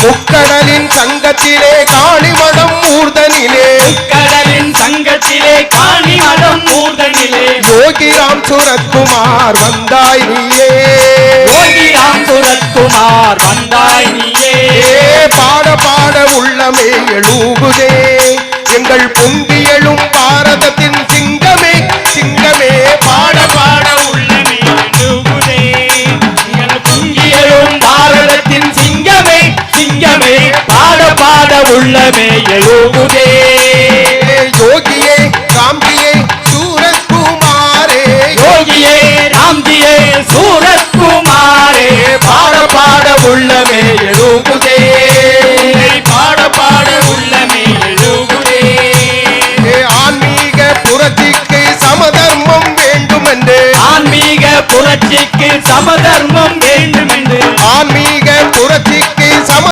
முக்கடலின் சங்கத்திலே காணிமடம் ஊர்தனிலே முக்கடலின் சங்கத்திலே காணிமடம் ஊர்தனிலே யோகிராம் சுரத்குமார் வந்தாய் நீயே யோகிராம் சுரத்குமார் வந்தாய் நீயே பாட பாட உள்ளமே எழுகுதே எங்கள் பொங்கி எழும் பாரதத்தின் சிங்கமே சிங்கமே பாட பாட உள்ளமே எழுகுதே எங்கள் பொங்கி எழும் பாரதத்தின் சிங்கமே சிங்கமே பாட பாட உள்ளமே எழுகுதே யோகியே காம்பியே